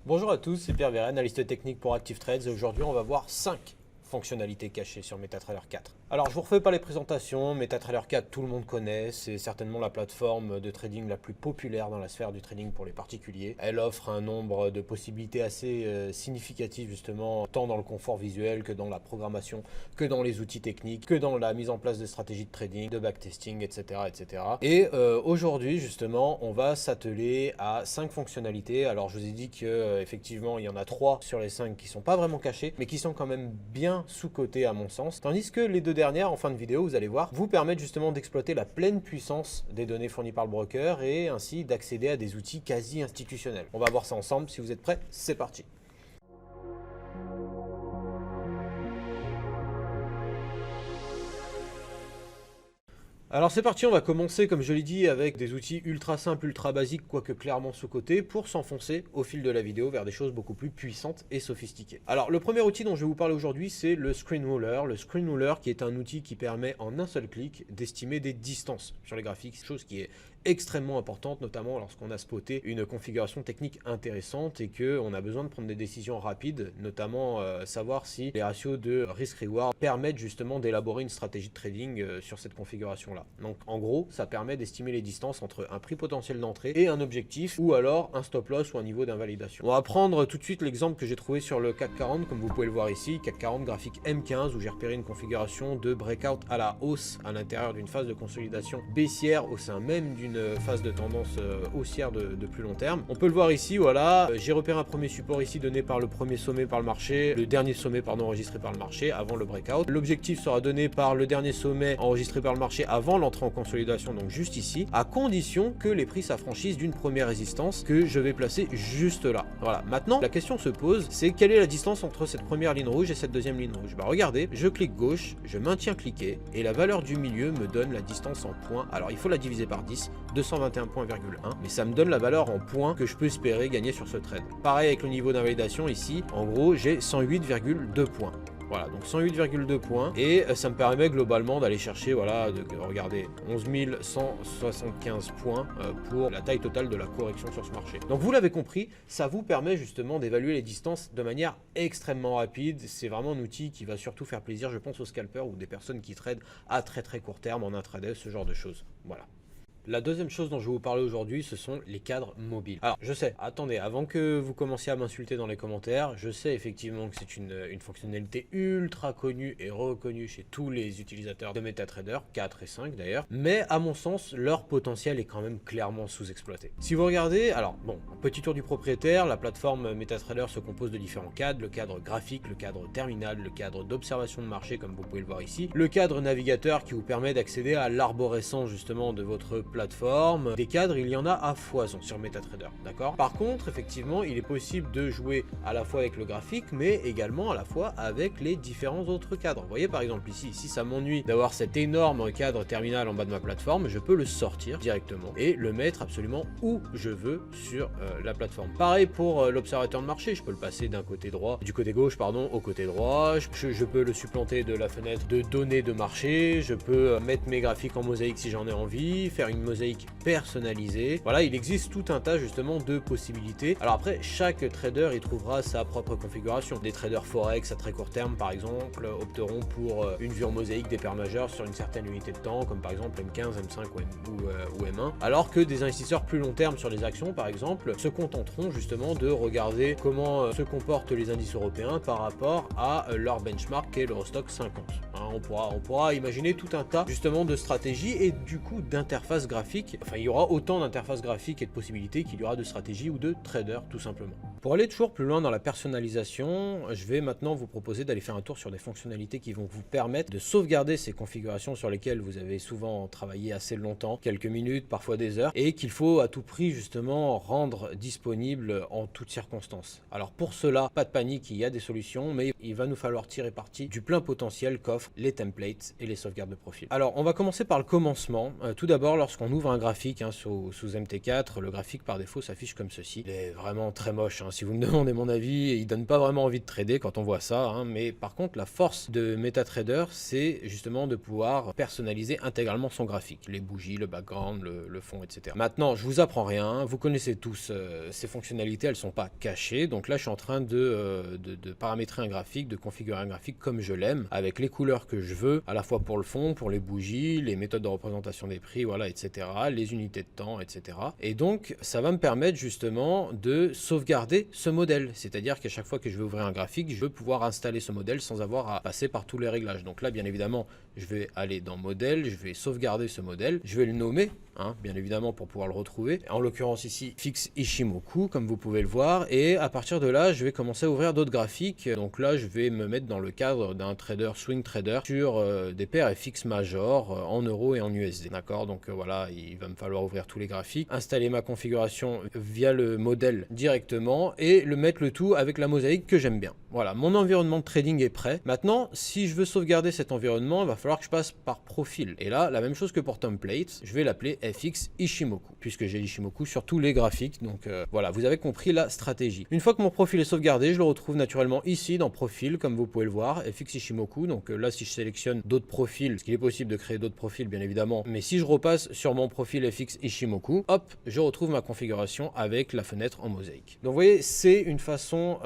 Bonjour à tous, c'est Pierre Véret, analyste technique pour Active Trades et aujourd'hui on va voir 5 fonctionnalités cachées sur MetaTrader 4. Alors je vous refais pas les présentations, MetaTrader 4 tout le monde connaît, c'est certainement la plateforme de trading la plus populaire dans la sphère du trading pour les particuliers. Elle offre un nombre de possibilités assez significatives justement, tant dans le confort visuel que dans la programmation, que dans les outils techniques, que dans la mise en place de stratégies de trading, de backtesting, etc. etc. Et aujourd'hui justement on va s'atteler à 5 fonctionnalités. Alors je vous ai dit que effectivement il y en a 3 sur les 5 qui sont pas vraiment cachées, mais qui sont quand même bien sous-cotées à mon sens, tandis que les deux dernières, en fin de vidéo, vous allez voir, vous permettent justement d'exploiter la pleine puissance des données fournies par le broker et ainsi d'accéder à des outils quasi institutionnels. On va voir ça ensemble, si vous êtes prêts, c'est parti. Alors c'est parti, on va commencer comme je l'ai dit avec des outils ultra simples, ultra basiques, quoique clairement sous-cotés, pour s'enfoncer au fil de la vidéo vers des choses beaucoup plus puissantes et sophistiquées. Alors le premier outil dont je vais vous parler aujourd'hui, c'est le Screen Ruler. Le Screen Ruler qui est un outil qui permet en un seul clic d'estimer des distances sur les graphiques, chose qui est extrêmement importante, notamment lorsqu'on a spoté une configuration technique intéressante et qu'on a besoin de prendre des décisions rapides, notamment savoir si les ratios de risk-reward permettent justement d'élaborer une stratégie de trading sur cette configuration-là. Donc en gros, ça permet d'estimer les distances entre un prix potentiel d'entrée et un objectif, ou alors un stop loss ou un niveau d'invalidation. On va prendre tout de suite l'exemple que j'ai trouvé sur le CAC 40, comme vous pouvez le voir ici, CAC 40 graphique M15, où j'ai repéré une configuration de breakout à la hausse à l'intérieur d'une phase de consolidation baissière au sein même d'une phase de tendance haussière de plus long terme. On peut le voir ici, voilà, j'ai repéré un premier support ici donné par le premier sommet par le marché, le dernier sommet pardon enregistré par le marché avant le breakout. L'objectif sera donné par le dernier sommet enregistré par le marché avant l'entrée en consolidation, donc juste ici, à condition que les prix s'affranchissent d'une première résistance que je vais placer juste là. Voilà, maintenant la question se pose, c'est quelle est la distance entre cette première ligne rouge et cette deuxième ligne rouge. Bah regardez, je clique gauche, je maintiens cliqué et la valeur du milieu me donne la distance en points. Alors il faut la diviser par 10, 221 points,1, mais ça me donne la valeur en points que je peux espérer gagner sur ce trade. Pareil avec le niveau d'invalidation ici, en gros j'ai 108,2 points. Voilà, donc 108,2 points et ça me permet globalement d'aller chercher, voilà, regardez, 11 175 points pour la taille totale de la correction sur ce marché. Donc vous l'avez compris, ça vous permet justement d'évaluer les distances de manière extrêmement rapide. C'est vraiment un outil qui va surtout faire plaisir, je pense, aux scalpers ou des personnes qui tradent à très court terme en intraday, ce genre de choses. Voilà. La deuxième chose dont je vais vous parler aujourd'hui, ce sont les cadres mobiles. Alors, je sais, attendez, avant que vous commenciez à m'insulter dans les commentaires, je sais effectivement que c'est une fonctionnalité ultra connue et reconnue chez tous les utilisateurs de MetaTrader, 4 et 5 d'ailleurs, mais à mon sens, leur potentiel est quand même clairement sous-exploité. Si vous regardez, alors bon, un petit tour du propriétaire, la plateforme MetaTrader se compose de différents cadres, le cadre graphique, le cadre terminal, le cadre d'observation de marché comme vous pouvez le voir ici, le cadre navigateur qui vous permet d'accéder à l'arborescence justement de votre plateforme. Des cadres, il y en a à foison sur MetaTrader, d'accord? Par contre, effectivement, il est possible de jouer à la fois avec le graphique, mais également à la fois avec les différents autres cadres. Vous voyez par exemple ici, si ça m'ennuie d'avoir cet énorme cadre terminal en bas de ma plateforme, je peux le sortir directement et le mettre absolument où je veux sur la plateforme. Pareil pour l'observateur de marché, je peux le passer d'un côté droit, du côté gauche pardon, au côté droit, je peux le supplanter de la fenêtre de données de marché, je peux mettre mes graphiques en mosaïque si j'en ai envie, faire une mosaïque personnalisée. Voilà, il existe tout un tas justement de possibilités. Alors après, chaque trader y trouvera sa propre configuration. Des traders forex à très court terme par exemple opteront pour une vue en mosaïque des paires majeures sur une certaine unité de temps, comme par exemple M15, M5 ou M1, alors que des investisseurs plus long terme sur les actions par exemple se contenteront justement de regarder comment se comportent les indices européens par rapport à leur benchmark qui est l'Eurostoxx 50. Hein, on pourra imaginer tout un tas justement de stratégies et du coup d'interfaces graphiques. Enfin, il y aura autant d'interfaces graphiques et de possibilités qu'il y aura de stratégies ou de traders tout simplement. Pour aller toujours plus loin dans la personnalisation, je vais maintenant vous proposer d'aller faire un tour sur des fonctionnalités qui vont vous permettre de sauvegarder ces configurations sur lesquelles vous avez souvent travaillé assez longtemps, quelques minutes, parfois des heures, et qu'il faut à tout prix justement rendre disponible en toutes circonstances. Alors pour cela, pas de panique, il y a des solutions, mais il va nous falloir tirer parti du plein potentiel qu'offrent les templates et les sauvegardes de profil. Alors on va commencer par le commencement. Tout d'abord, lorsque lorsqu'on ouvre un graphique sous MT4, le graphique par défaut s'affiche comme ceci. Il est vraiment très moche, si vous me demandez mon avis, il donne pas vraiment envie de trader quand on voit ça, mais par contre la force de MetaTrader, c'est justement de pouvoir personnaliser intégralement son graphique, les bougies, le background, le fond, etc. Maintenant, je vous apprends rien, vous connaissez tous ces fonctionnalités, elles sont pas cachées, donc là je suis en train de paramétrer un graphique, de configurer un graphique comme je l'aime, avec les couleurs que je veux, à la fois pour le fond, pour les bougies, les méthodes de représentation des prix, voilà, etc., les unités de temps, etc. Et donc, ça va me permettre justement de sauvegarder ce modèle, c'est-à-dire qu'à chaque fois que je vais ouvrir un graphique, je veux pouvoir installer ce modèle sans avoir à passer par tous les réglages. Donc là, bien évidemment, je vais aller dans modèle, je vais sauvegarder ce modèle, je vais le nommer, bien évidemment, pour pouvoir le retrouver. En l'occurrence ici, FX Ichimoku, comme vous pouvez le voir, et à partir de là, je vais commencer à ouvrir d'autres graphiques. Donc là, je vais me mettre dans le cadre d'un trader, swing trader, sur des paires FX major en euros et en USD. D'accord, donc voilà, il va me falloir ouvrir tous les graphiques, installer ma configuration via le modèle directement et le mettre le tout avec la mosaïque que j'aime bien. Voilà, mon environnement de trading est prêt. Maintenant, si je veux sauvegarder cet environnement, il va falloir que je passe par profil. Et là, la même chose que pour template, je vais l'appeler FX Ichimoku, puisque j'ai l'Ichimoku sur tous les graphiques. Donc voilà, vous avez compris la stratégie. Une fois que mon profil est sauvegardé, je le retrouve naturellement ici dans profil, comme vous pouvez le voir, FX Ichimoku. Donc là, si je sélectionne d'autres profils, parce qu'il est possible de créer d'autres profils, bien évidemment, mais si je repasse sur mon profil FX Ichimoku, hop, je retrouve ma configuration avec la fenêtre en mosaïque. Donc vous voyez, c'est une façon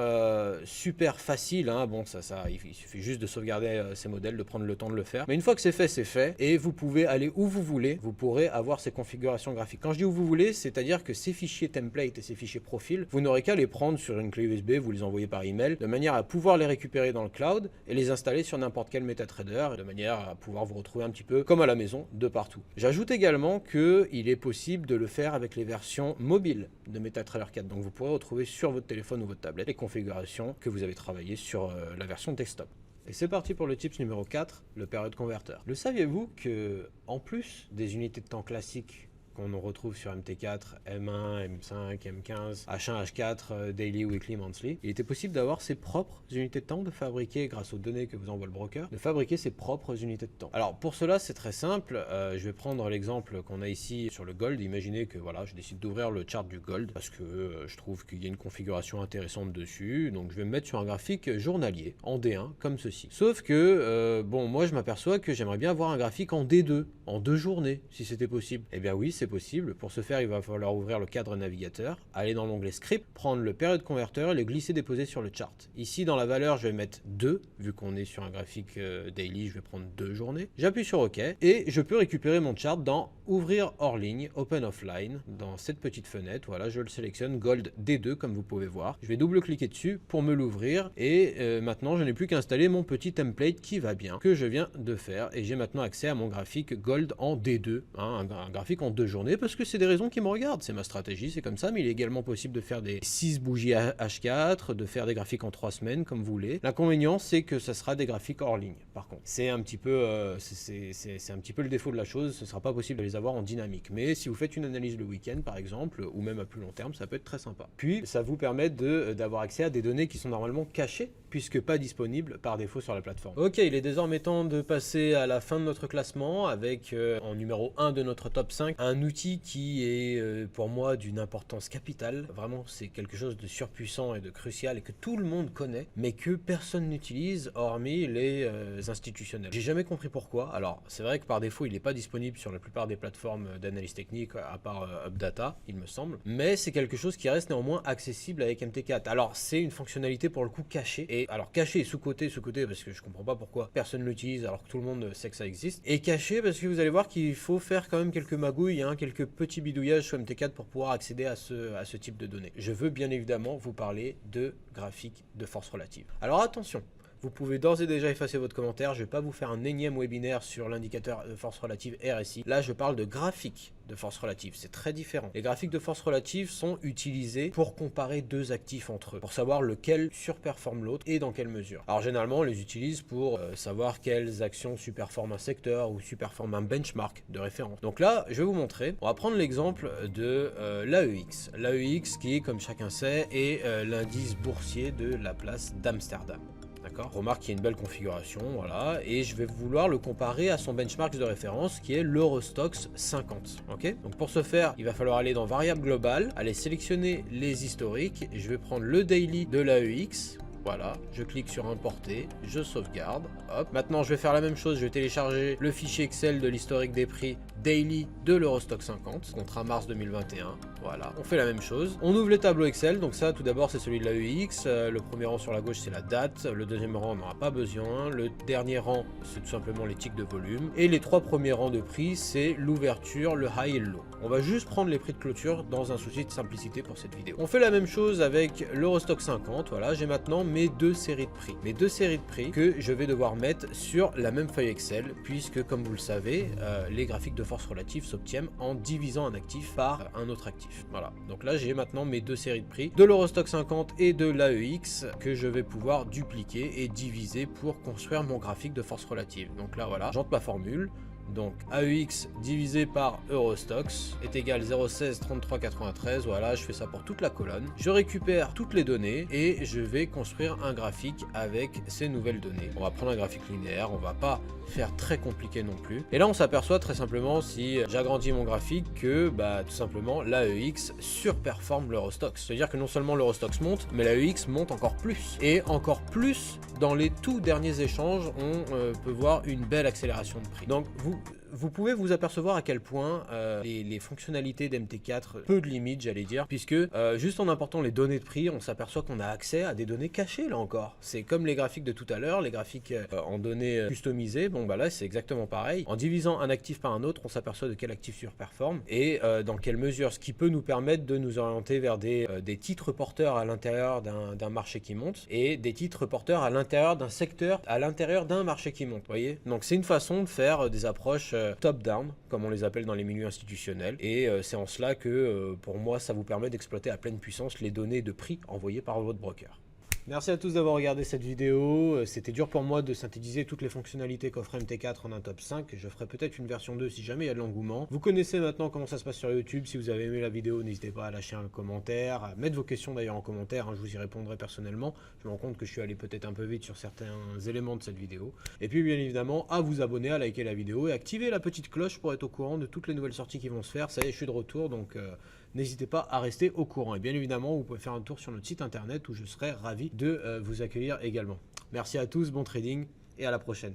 super facile, bon, il suffit juste de sauvegarder ces modèles, de prendre le temps de le faire. Mais une fois que c'est fait, et vous pouvez aller où vous voulez, vous pourrez avoir ces configurations graphiques. Quand je dis où vous voulez, c'est-à-dire que ces fichiers template et ces fichiers profil, vous n'aurez qu'à les prendre sur une clé USB, vous les envoyez par email, de manière à pouvoir les récupérer dans le cloud et les installer sur n'importe quel MetaTrader, de manière à pouvoir vous retrouver un petit peu comme à la maison, de partout. J'ajoute également qu'il est possible de le faire avec les versions mobiles de MetaTrader 4. Donc vous pourrez retrouver sur votre téléphone ou votre tablette les configurations que vous avez travaillées sur la version desktop. Et c'est parti pour le tips numéro 4, le période converteur. Le saviez-vous que, en plus des unités de temps classiques qu'on retrouve sur MT4, M1, M5, M15, H1, H4, Daily, Weekly, Monthly, il était possible d'avoir ses propres unités de temps, de fabriquer, grâce aux données que vous envoie le broker, de fabriquer ses propres unités de temps. Alors pour cela, c'est très simple, je vais prendre l'exemple qu'on a ici sur le Gold. Imaginez que voilà, je décide d'ouvrir le chart du Gold parce que je trouve qu'il y a une configuration intéressante dessus, donc je vais me mettre sur un graphique journalier, en D1, comme ceci. Sauf que, bon, moi je m'aperçois que j'aimerais bien avoir un graphique en D2, en 2 journées, si c'était possible. Eh bien oui, c'est possible. Pour ce faire, il va falloir ouvrir le cadre navigateur, aller dans l'onglet script, prendre le période converteur et le glisser déposer sur le chart. Ici, dans la valeur, je vais mettre 2, vu qu'on est sur un graphique daily, je vais prendre 2 journées. J'appuie sur OK et je peux récupérer mon chart dans Ouvrir hors ligne, Open Offline, dans cette petite fenêtre. Voilà, je le sélectionne, Gold D2, comme vous pouvez voir. Je vais double-cliquer dessus pour me l'ouvrir et maintenant, je n'ai plus qu'à installer mon petit template qui va bien, que je viens de faire et j'ai maintenant accès à mon graphique Gold en D2, un graphique en 2 journées, parce que c'est des raisons qui me regardent, c'est ma stratégie, c'est comme ça, mais il est également possible de faire des 6 bougies H4, de faire des graphiques en 3 semaines, comme vous voulez. L'inconvénient, c'est que ça sera des graphiques hors ligne, par contre. C'est un petit peu c'est un petit peu le défaut de la chose, ce ne sera pas possible de les avoir en dynamique. Mais si vous faites une analyse le week-end, par exemple, ou même à plus long terme, ça peut être très sympa. Puis, ça vous permet d'avoir accès à des données qui sont normalement cachées, puisque pas disponibles par défaut sur la plateforme. Ok, il est désormais temps de passer à la fin de notre classement, avec en numéro 1 de notre top 5, un outil qui est pour moi d'une importance capitale. Vraiment, c'est quelque chose de surpuissant et de crucial et que tout le monde connaît, mais que personne n'utilise hormis les institutionnels. J'ai jamais compris pourquoi. Alors, c'est vrai que par défaut, il n'est pas disponible sur la plupart des plateformes d'analyse technique, à part UpData, il me semble. Mais c'est quelque chose qui reste néanmoins accessible avec MT4. Alors, c'est une fonctionnalité pour le coup cachée. Et alors, cachée et sous-côté, parce que je comprends pas pourquoi personne l'utilise alors que tout le monde sait que ça existe. Et cachée parce que vous allez voir qu'il faut faire quand même quelques magouilles, quelques petits bidouillages sur MT4 pour pouvoir accéder à ce type de données. Je veux bien évidemment vous parler de graphiques de force relative. Alors attention, vous pouvez d'ores et déjà effacer votre commentaire, je ne vais pas vous faire un énième webinaire sur l'indicateur de force relative RSI. Là, je parle de graphiques de force relative, c'est très différent. Les graphiques de force relative sont utilisés pour comparer deux actifs entre eux, pour savoir lequel surperforme l'autre et dans quelle mesure. Alors généralement, on les utilise pour savoir quelles actions surperforment un secteur ou surperforment un benchmark de référence. Donc là, je vais vous montrer. On va prendre l'exemple de l'AEX. L'AEX qui, comme chacun sait, est l'indice boursier de la place d'Amsterdam. D'accord. Remarque qu'il y a une belle configuration, voilà, et je vais vouloir le comparer à son benchmark de référence qui est l'Eurostoxx 50. Ok. Donc pour ce faire, il va falloir aller dans variable globale, aller sélectionner les historiques, et je vais prendre le daily de l'AEX. Voilà, je clique sur importer, je sauvegarde, hop. Maintenant, je vais faire la même chose, je vais télécharger le fichier Excel de l'historique des prix daily de l'Eurostoxx 50, contrat mars 2021. Voilà, on fait la même chose. On ouvre les tableaux Excel, donc ça, tout d'abord, c'est celui de l'AEX. Le premier rang sur la gauche, c'est la date. Le deuxième rang, on n'aura pas besoin. Le dernier rang, c'est tout simplement les ticks de volume. Et les trois premiers rangs de prix, c'est l'ouverture, le high et le low. On va juste prendre les prix de clôture dans un souci de simplicité pour cette vidéo. On fait la même chose avec l'Eurostoxx 50. Voilà, j'ai maintenant mes deux séries de prix. Mes deux séries de prix que je vais devoir mettre sur la même feuille Excel, puisque, comme vous le savez, les graphiques de force relative s'obtiennent en divisant un actif par un autre actif. Voilà, donc là j'ai maintenant mes deux séries de prix de l'Eurostoxx 50 et de l'AEX que je vais pouvoir dupliquer et diviser pour construire mon graphique de force relative. Donc là voilà, j'entre ma formule. Donc AEX divisé par Eurostoxx est égal 0,163393. Voilà, je fais ça pour toute la colonne. Je récupère toutes les données et je vais construire un graphique avec ces nouvelles données. On va prendre un graphique linéaire, on va pas faire très compliqué non plus. Et là on s'aperçoit très simplement, si j'agrandis mon graphique, que tout simplement l'AEX surperforme l'Eurostoxx. C'est-à-dire que non seulement l'Eurostoxx monte, mais l'AEX monte encore plus. Et encore plus dans les tout derniers échanges, on peut voir une belle accélération de prix. Donc vous pouvez vous apercevoir à quel point les fonctionnalités d'MT4, peu de limites j'allais dire, puisque juste en important les données de prix, on s'aperçoit qu'on a accès à des données cachées là encore. C'est comme les graphiques de tout à l'heure, les graphiques en données customisées, bon là c'est exactement pareil. En divisant un actif par un autre, on s'aperçoit de quel actif surperforme et dans quelle mesure, ce qui peut nous permettre de nous orienter vers des titres porteurs à l'intérieur d'un marché qui monte et des titres porteurs à l'intérieur d'un secteur, à l'intérieur d'un marché qui monte, vous voyez. Donc c'est une façon de faire des approches top-down, comme on les appelle dans les milieux institutionnels, et c'est en cela que pour moi ça vous permet d'exploiter à pleine puissance les données de prix envoyées par votre broker. Merci à tous d'avoir regardé cette vidéo. C'était dur pour moi de synthétiser toutes les fonctionnalités qu'offre MT4 en un top 5. Je ferai peut-être une version 2 si jamais il y a de l'engouement. Vous connaissez maintenant comment ça se passe sur YouTube. Si vous avez aimé la vidéo, n'hésitez pas à lâcher un commentaire, à mettre vos questions d'ailleurs en commentaire, je vous y répondrai personnellement. Je me rends compte que je suis allé peut-être un peu vite sur certains éléments de cette vidéo. Et puis bien évidemment, à vous abonner, à liker la vidéo et activer la petite cloche pour être au courant de toutes les nouvelles sorties qui vont se faire. Ça y est, je suis de retour, donc n'hésitez pas à rester au courant. Et bien évidemment, vous pouvez faire un tour sur notre site internet où je serai ravi de vous accueillir également. Merci à tous, bon trading et à la prochaine.